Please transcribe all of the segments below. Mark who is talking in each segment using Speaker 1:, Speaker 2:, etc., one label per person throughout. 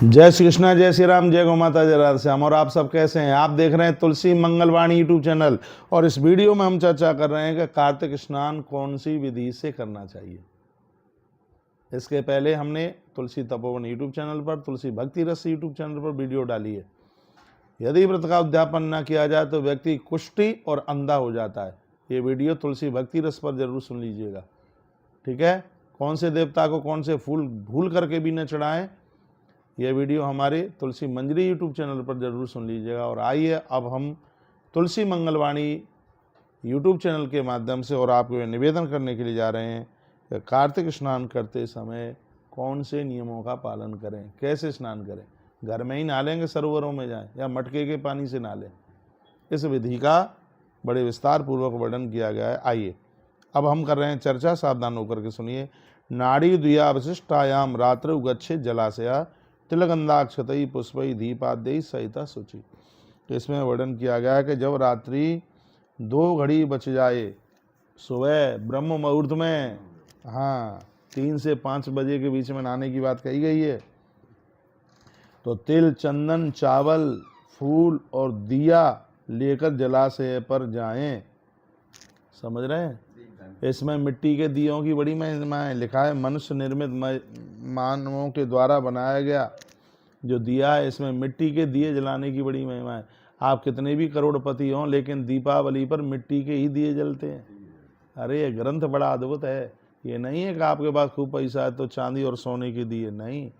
Speaker 1: जय श्री कृष्णा, जय श्री राम, जय गौ माता, जय राधे श्याम। और आप सब कैसे हैं? आप देख रहे हैं तुलसी मंगलवाणी यूट्यूब चैनल और इस वीडियो में हम चर्चा कर रहे हैं कि कार्तिक स्नान कौन सी विधि से करना चाहिए। इसके पहले हमने तुलसी तपोवन यूट्यूब चैनल पर, तुलसी भक्ति रस यूट्यूब चैनल पर वीडियो डाली है। यदि व्रत का उद्यापन न किया जाए तो व्यक्ति कुष्ठी और अंधा हो जाता है। ये वीडियो तुलसी भक्ति रस पर जरूर सुन लीजिएगा, ठीक है। कौन से देवता को कौन से फूल भूल करके भी न चढ़ाएं, यह वीडियो हमारे तुलसी मंजरी यूट्यूब चैनल पर जरूर सुन लीजिएगा। और आइए अब हम तुलसी मंगलवाणी यूट्यूब चैनल के माध्यम से और आपको निवेदन करने के लिए जा रहे हैं कि कार्तिक स्नान करते समय कौन से नियमों का पालन करें, कैसे स्नान करें। घर में ही नहा लेंगे, सरोवरों में जाएं या मटके के पानी से नहा लें। इस विधि का बड़े विस्तार पूर्वक वर्णन किया गया है। आइए अब हम कर रहे हैं चर्चा, सावधान होकर के सुनिए। नाड़ी द्वियावशिष्टायाम रात्र उगच्छे जलाशया तिलगंधाक्षतई पुष्पई दीपाद्यई सहिता शुचि। तो इसमें वर्णन किया गया है कि जब रात्रि 2 घड़ी बच जाए, सुबह ब्रह्म मुहूर्त में, हाँ 3 से 5 बजे के बीच में नहाने की बात कही गई है, तो तिल, चंदन, चावल, फूल और दिया लेकर जलाशय पर जाएं। समझ रहे हैं? इसमें मिट्टी के दियों की बड़ी महिमा है। लिखा है मनुष्य निर्मित मानवों के द्वारा बनाया गया जो दिया है, इसमें मिट्टी के दिए जलाने की बड़ी महिमा है। आप कितने भी करोड़पति हों, लेकिन दीपावली पर मिट्टी के ही दिए जलते हैं। अरे ये ग्रंथ बड़ा अद्भुत है। ये नहीं है कि आपके पास खूब पैसा है तो चांदी और सोने के दिए, नहीं।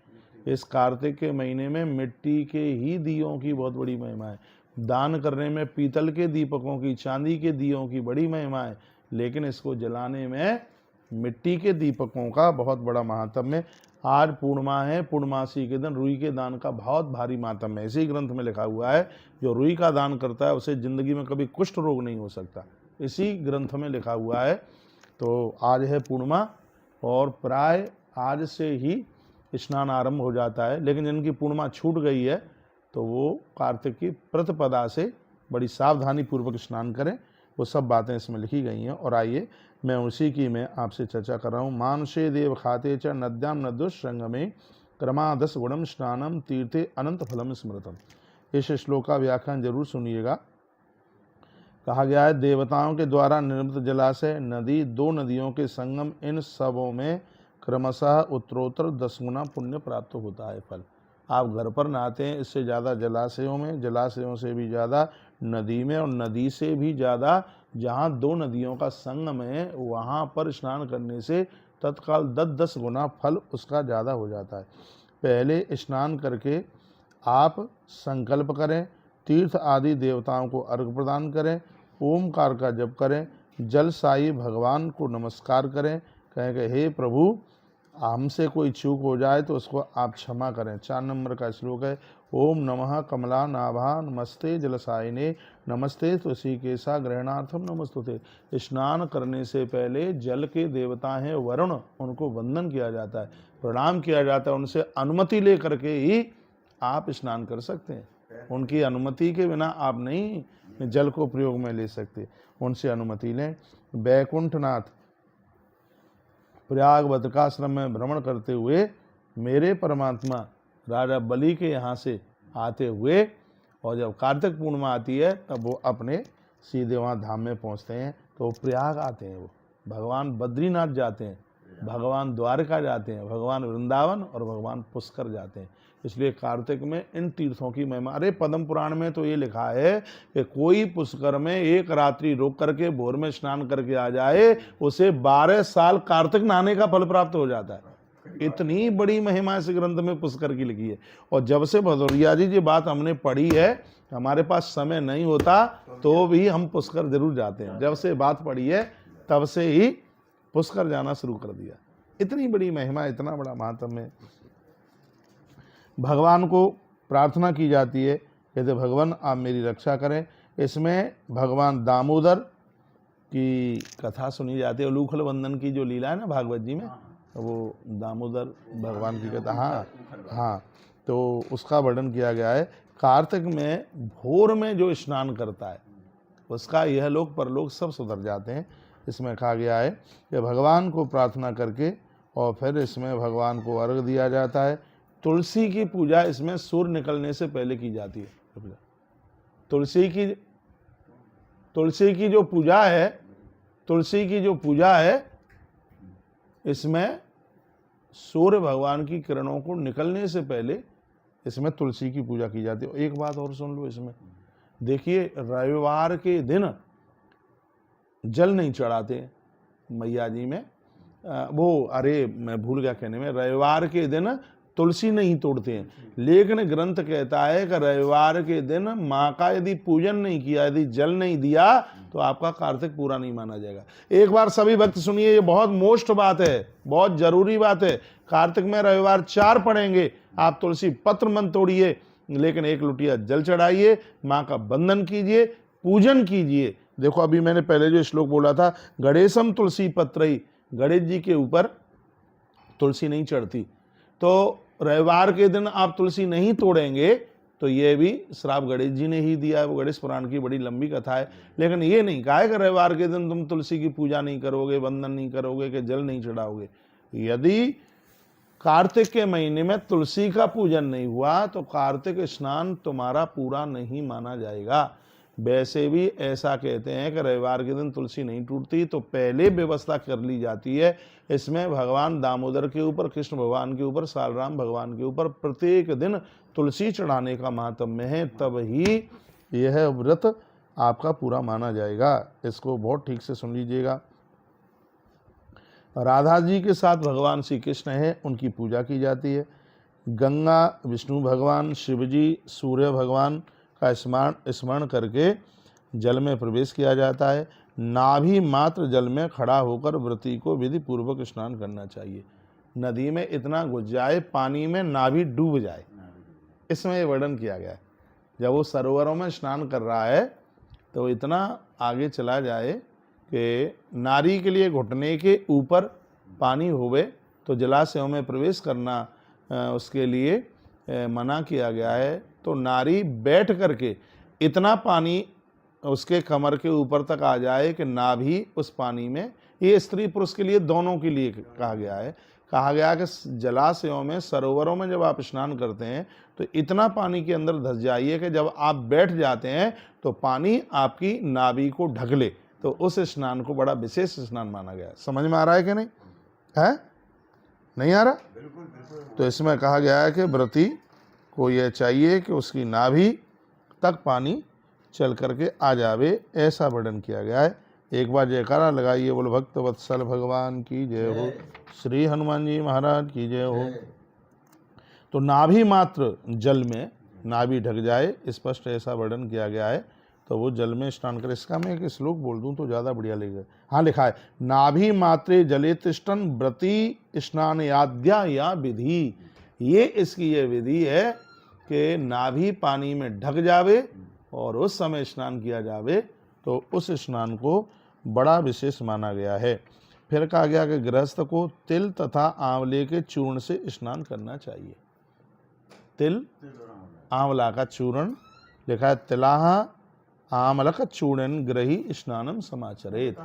Speaker 1: इस कार्तिक के महीने में मिट्टी के ही दियों की बहुत बड़ी महिमा है। दान करने में पीतल के दीपकों की, चांदी के दियों की बड़ी महिमा है, लेकिन इसको जलाने में मिट्टी के दीपकों का बहुत बड़ा महात्म्य है। आज पूर्णिमा है, पूर्णमासी के दिन रुई के दान का बहुत भारी महात्म्य है। इसी ग्रंथ में लिखा हुआ है जो रुई का दान करता है उसे जिंदगी में कभी कुष्ठ रोग नहीं हो सकता। इसी ग्रंथ में लिखा हुआ है। तो आज है पूर्णिमा और प्राय आज से ही स्नान आरंभ हो जाता है, लेकिन जिनकी पूर्णिमा छूट गई है तो वो कार्तिक की प्रतिपदा से बड़ी सावधानी पूर्वक स्नान करें। वो सब बातें इसमें लिखी गई हैं। और आइए मैं उसी की मैं आपसे चर्चा कर रहा हूँ। मानसे देव खाते च नद्याम नदुष्संगमे क्रमादस गुणम स्नानम तीर्थे अनंत फलम स्मृतम। इस श्लोक का व्याख्यान जरूर सुनिएगा। कहा गया है देवताओं के द्वारा निर्मित जलाशय, नदी, 2 नदियों के संगम, इन सबों में क्रमशः उत्तरोत्तर 10 गुना पुण्य प्राप्त होता है फल। आप घर पर नहाते हैं, इससे ज़्यादा जलाशयों में, जलाशयों से भी ज़्यादा नदी में, और नदी से भी ज़्यादा जहाँ 2 नदियों का संगम है वहाँ पर स्नान करने से तत्काल 10-10 गुना फल उसका ज़्यादा हो जाता है। पहले स्नान करके आप संकल्प करें, तीर्थ आदि देवताओं को अर्घ्य प्रदान करें, ओमकार का जप करें, जल साई भगवान को नमस्कार करें, कहें कि हे प्रभु हमसे कोई चूक हो जाए तो उसको आप क्षमा करें। 4 नंबर का श्लोक है। ओम नमः कमला नाभा नमस्ते जलसायिने नमस्ते तुलसीकेशा ग्रहणार्थम नमस्तुते। स्नान करने से पहले जल के देवता हैं वरुण, उनको वंदन किया जाता है, प्रणाम किया जाता है। उनसे अनुमति ले करके ही आप स्नान कर सकते हैं। उनकी अनुमति के बिना आप नहीं जल को प्रयोग में ले सकते, उनसे अनुमति लें। बैकुंठनाथ प्रयाग बद्रिकाश्रम में भ्रमण करते हुए मेरे परमात्मा राजा बलि के यहाँ से आते हुए, और जब कार्तिक पूर्णिमा आती है तब वो अपने सीधे वहाँ धाम में पहुँचते हैं। तो प्रयाग आते हैं, वो भगवान बद्रीनाथ जाते हैं, भगवान द्वारका जाते हैं, भगवान वृंदावन और भगवान पुष्कर जाते हैं। इसलिए कार्तिक में इन तीर्थों की महिमा। अरे पद्म पुराण में तो ये लिखा है कि कोई पुष्कर में 1 रात्रि रुक करके भोर में स्नान करके आ जाए, उसे 12 साल कार्तिक नहाने का फल प्राप्त हो जाता है। इतनी बड़ी महिमा इस ग्रंथ में पुष्कर की लिखी है। और जब से भदौरिया जी ये बात हमने पढ़ी है, हमारे पास समय नहीं होता तो भी हम पुष्कर जरूर जाते हैं। जब से बात पढ़ी है तब से ही पुष्कर जाना शुरू कर दिया। इतनी बड़ी महिमा, इतना बड़ा महात्म्य है। भगवान को प्रार्थना की जाती है, कहते भगवान आप मेरी रक्षा करें। इसमें भगवान दामोदर की कथा सुनी जाती है। उलूखल वंदन की जो लीला है ना भागवत जी में, वो दामोदर भगवान की कथा, हाँ तो उसका वर्णन किया गया है। कार्तिक में भोर में जो स्नान करता है उसका यह लोक परलोक सब सुधर जाते हैं। इसमें कहा गया है कि भगवान को प्रार्थना करके और फिर इसमें भगवान को अर्घ दिया जाता है। तुलसी की पूजा इसमें सूर्य निकलने से पहले की जाती है। तुलसी की जो पूजा है इसमें सूर्य भगवान की किरणों को निकलने से पहले इसमें तुलसी की पूजा की जाती है। एक बात और सुन लो इसमें, देखिए रविवार के दिन जल नहीं चढ़ाते मैया जी में, मैं भूल गया कहने में, रविवार के दिन तुलसी नहीं तोड़ते हैं, लेकिन ग्रंथ कहता है कि रविवार के दिन माँ का यदि पूजन नहीं किया, यदि जल नहीं दिया तो आपका कार्तिक पूरा नहीं माना जाएगा। एक बार सभी भक्त सुनिए, ये बहुत मोस्ट बात है, बहुत जरूरी बात है। कार्तिक में रविवार 4 पड़ेंगे, आप तुलसी पत्र मन तोड़िए, लेकिन 1 लुटिया जल चढ़ाइए, माँ का बंधन कीजिए, पूजन कीजिए। देखो अभी मैंने पहले जो श्लोक बोला था, गणेशम तुलसी पत्रई, गणेश जी के ऊपर तुलसी नहीं चढ़ती, तो रविवार के दिन आप तुलसी नहीं तोड़ेंगे तो ये भी श्राप गणेश जी ने ही दिया है। वो गणेश पुराण की बड़ी लंबी कथा है, लेकिन ये नहीं कहा है कि रविवार के दिन तुम तुलसी की पूजा नहीं करोगे, बंधन नहीं करोगे, कि जल नहीं चढ़ाओगे। यदि कार्तिक के महीने में तुलसी का पूजन नहीं हुआ तो कार्तिक स्नान तुम्हारा पूरा नहीं माना जाएगा। वैसे भी ऐसा कहते हैं कि रविवार के दिन तुलसी नहीं टूटती, तो पहले व्यवस्था कर ली जाती है। इसमें भगवान दामोदर के ऊपर, कृष्ण भगवान के ऊपर, सालराम भगवान के ऊपर प्रत्येक दिन तुलसी चढ़ाने का महात्म्य है, तब ही यह व्रत आपका पूरा माना जाएगा। इसको बहुत ठीक से सुन लीजिएगा। राधा जी के साथ भगवान श्री कृष्ण है, उनकी पूजा की जाती है। गंगा, विष्णु भगवान, शिव जी, सूर्य भगवान का स्मरण करके जल में प्रवेश किया जाता है। नाभि मात्र जल में खड़ा होकर व्रती को विधि पूर्वक स्नान करना चाहिए। नदी में इतना घुस जाए, पानी में नाभि डूब जाए, इसमें ये वर्णन किया गया है। जब वो सरोवरों में स्नान कर रहा है तो इतना आगे चला जाए कि नारी के लिए घुटने के ऊपर पानी होवे, तो जलाशयों में प्रवेश करना उसके लिए मना किया गया है। तो नारी बैठ करके इतना पानी उसके कमर के ऊपर तक आ जाए कि नाभि उस पानी में, ये स्त्री पुरुष के लिए दोनों के लिए कहा गया है। कहा गया कि जलाशयों में, सरोवरों में जब आप स्नान करते हैं तो इतना पानी के अंदर धंस जाइए कि जब आप बैठ जाते हैं तो पानी आपकी नाभि को ढक ले, तो उस स्नान को बड़ा विशेष स्नान माना गया है। समझ में आ रहा है कि नहीं है? नहीं आ रहा?
Speaker 2: बिल्कुल बिल्कुल।
Speaker 1: तो इसमें कहा गया है कि व्रती को यह चाहिए कि उसकी नाभि तक पानी चल करके आ जावे, ऐसा वर्णन किया गया है। एक बार जयकारा लगाइए, बोलो भक्त वत्सल भगवान की जय हो, श्री हनुमान जी महाराज की जय हो। तो नाभि मात्र जल में नाभि ढक जाए, स्पष्ट ऐसा वर्णन किया गया है, तो वो जल में स्नान करे। इसका मैं एक श्लोक बोल दूं तो ज़्यादा बढ़िया लगेगा। हाँ, लिखा है, नाभि मात्रे जले तिष्ठन व्रती स्नान याद्या या विधि। ये इसकी ये विधि है कि नाभि पानी में ढक जावे और उस समय स्नान किया जावे, तो उस स्नान को बड़ा विशेष माना गया है। फिर कहा गया कि गृहस्थ को तिल तथा आंवले के चूर्ण से स्नान करना चाहिए। तिल आंवला का चूर्ण, लिखा है तिलाह आमलक चूर्णन ग्रही स्नानम समाचरेत।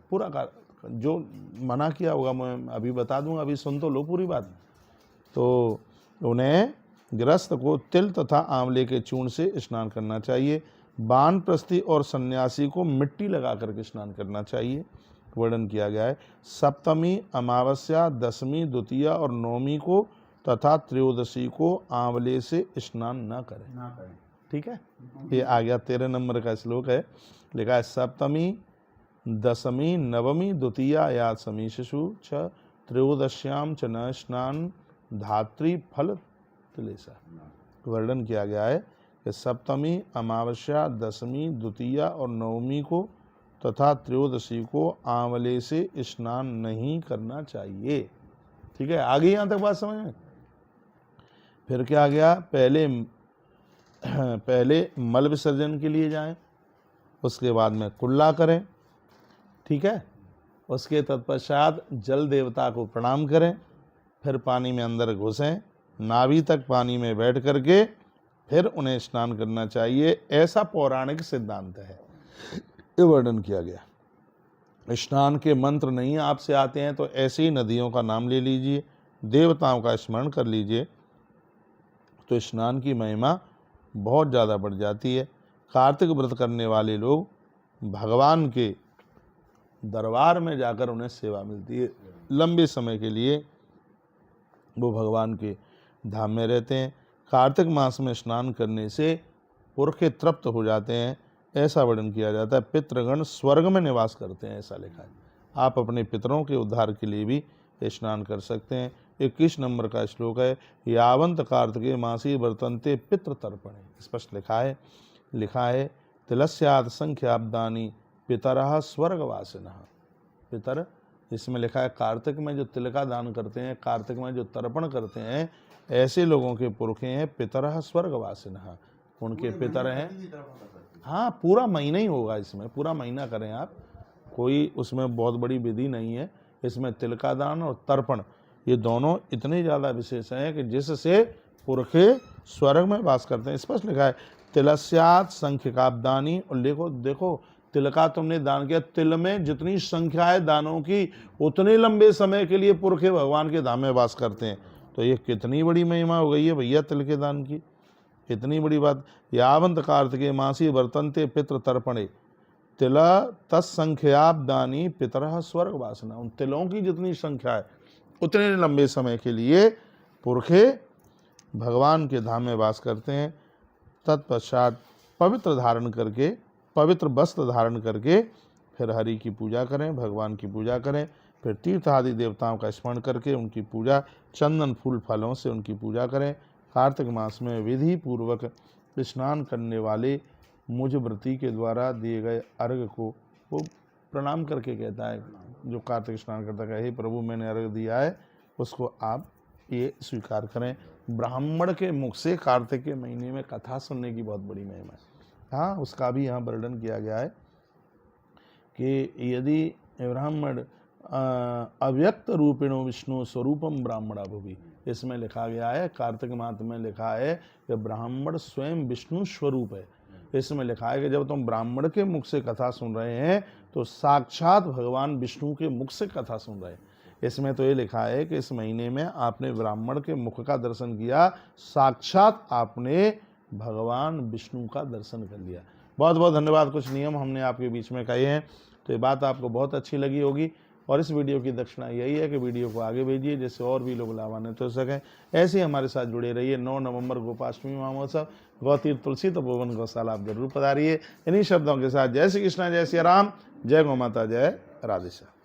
Speaker 1: पूरा का जो मना किया होगा मैं अभी बता दूंगा, अभी सुन तो लो पूरी बात। तो उन्हें गृहस्थ को तिल तथा आंवले के चूर्ण से स्नान करना चाहिए। वानप्रस्थी और सन्यासी को मिट्टी लगा करके स्नान करना चाहिए, वर्णन किया गया है। सप्तमी, अमावस्या, दशमी, द्वितीया और नवमी को तथा त्रयोदशी को आंवले से स्नान न करें। ठीक है, ये आ गया 13 नंबर का श्लोक है। लिखा है, सप्तमी, दशमी, नवमी, द्वितीया या समी शिशु छ त्रयोदश्याम च न स्नान धात्री फल तिलेसा। वर्णन किया गया है कि सप्तमी, अमावस्या, दशमी, द्वितीया और नवमी को तथा त्रयोदशी को आंवले से स्नान नहीं करना चाहिए। ठीक है, आगे यहाँ तक बात समझ में। फिर क्या आ गया, पहले मल विसर्जन के लिए जाएं, उसके बाद में कुल्ला करें। ठीक है, उसके तत्पश्चात जल देवता को प्रणाम करें, फिर पानी में अंदर घुसें, नाभि तक पानी में बैठ करके फिर उन्हें स्नान करना चाहिए। ऐसा पौराणिक सिद्धांत है, ये वर्णन किया गया। स्नान के मंत्र नहीं आपसे आते हैं तो ऐसी ही नदियों का नाम ले लीजिए, देवताओं का स्मरण कर लीजिए, तो स्नान की महिमा बहुत ज़्यादा बढ़ जाती है। कार्तिक व्रत करने वाले लोग भगवान के दरबार में जाकर उन्हें सेवा मिलती है। लंबे समय के लिए वो भगवान के धाम में रहते हैं। कार्तिक मास में स्नान करने से पुरखे तृप्त हो जाते हैं, ऐसा वर्णन किया जाता है। पितृगण स्वर्ग में निवास करते हैं, ऐसा लिखा है। आप अपने पितरों के उद्धार के लिए भी स्नान कर सकते हैं। 21 नंबर का श्लोक है, यावंत कार्तिके मासी वर्तन्ते पितृ तर्पणे। स्पष्ट लिखा है तिलस्याद संख्याब्दानी पितरः स्वर्गवासिनः। पितर, इसमें लिखा है कार्तिक में जो तिल का दान करते हैं, कार्तिक में जो तर्पण करते हैं, ऐसे लोगों के पुरखे हैं पितरः स्वर्गवासिनः, उनके पितर हैं। हाँ, पूरा महीना ही होगा, इसमें पूरा महीना करें आप, कोई उसमें बहुत बड़ी विधि नहीं है। इसमें तिल का दान और तर्पण ये दोनों इतने ज़्यादा विशेष हैं कि जिससे पुरखे स्वर्ग में वास करते हैं। स्पष्ट लिखा है तिलस्यात् संख्यकाब्दानी। और देखो तिल का तुमने दान किया, तिल में जितनी संख्या है दानों की उतने लंबे समय के लिए पुरखे भगवान के धाम में वास करते हैं। तो ये कितनी बड़ी महिमा हो गई है भैया तिल के दान की, इतनी बड़ी बात। यावंत कार्तिके मासी वर्तन्ते पितृ तर्पणे तिल तत्संख्याब्दानी पितरः स्वर्गवासिनः। उन तिलों की जितनी संख्या है उतने लंबे समय के लिए पुरखे भगवान के धाम में वास करते हैं। तत्पश्चात पवित्र वस्त्र धारण करके फिर हरि की पूजा करें, भगवान की पूजा करें। फिर तीर्थ आदि देवताओं का स्मरण करके उनकी पूजा, चंदन फूल फलों से उनकी पूजा करें। कार्तिक मास में विधि पूर्वक स्नान करने वाले मुझ व्रती के द्वारा दिए गए अर्घ को वो प्रणाम करके कहता है, जो कार्तिक स्नान करता है, हे प्रभु मैंने अर्घ दिया है, उसको आप ये स्वीकार करें। ब्राह्मण के मुख से कार्तिक के महीने में कथा सुनने की बहुत बड़ी महिमा है। हाँ, उसका भी यहाँ वर्णन किया गया है कि यदि ब्राह्मण अव्यक्त रूपिणो विष्णु स्वरूपम ब्राह्मणा भुवि, इसमें लिखा गया है, कार्तिक मास में लिखा है कि ब्राह्मण स्वयं विष्णु स्वरूप है। इसमें लिखा है कि जब तुम ब्राह्मण के मुख से कथा सुन रहे हैं तो साक्षात भगवान विष्णु के मुख से कथा सुन रहे हैं। इसमें तो ये लिखा है कि इस महीने में आपने ब्राह्मण के मुख का दर्शन किया, साक्षात आपने भगवान विष्णु का दर्शन कर लिया। बहुत बहुत धन्यवाद। कुछ नियम हमने आपके बीच में कहे हैं, तो ये बात आपको बहुत अच्छी लगी होगी। और इस वीडियो की दक्षिणा यही है कि वीडियो को आगे भेजिए, जिससे और भी लोग लाभान्वित हो सकें। ऐसे ही हमारे साथ जुड़े रहिए। 9 नवंबर गोपाष्टमी महोत्सव गौतीर्थ तुलसी तपोवन गौशाला आप जरूर पधारिए। इन्हीं शब्दों के साथ जय श्री कृष्णा, जय श्री राम, जय गौ माता, जय राधेश्याम।